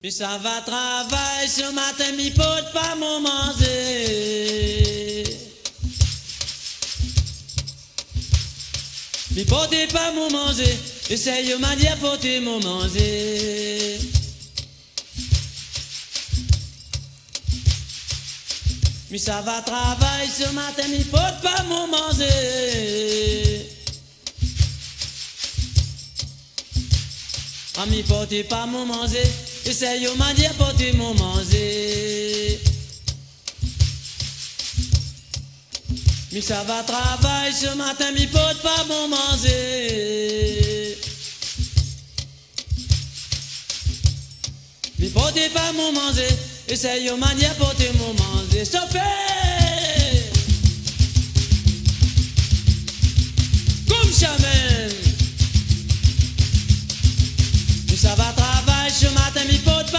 Mais ça va travailler ce matin, mi pote pas mon manger. Mi pote pas mon manger, essaye ma dire pote mon manger. Mais ça va travailler ce matin, mi pote pas mon manger. Ah, mi pote pas mon manger. Essaye ma dire pour te mon manger. Mais ça va travailler ce matin, mi pote pas bon manger. Mi pote pas mon manger. Essaye ma dire pour te mon manger. Chauffez comme jamais. Mais ça va travailler ce matin, mi pote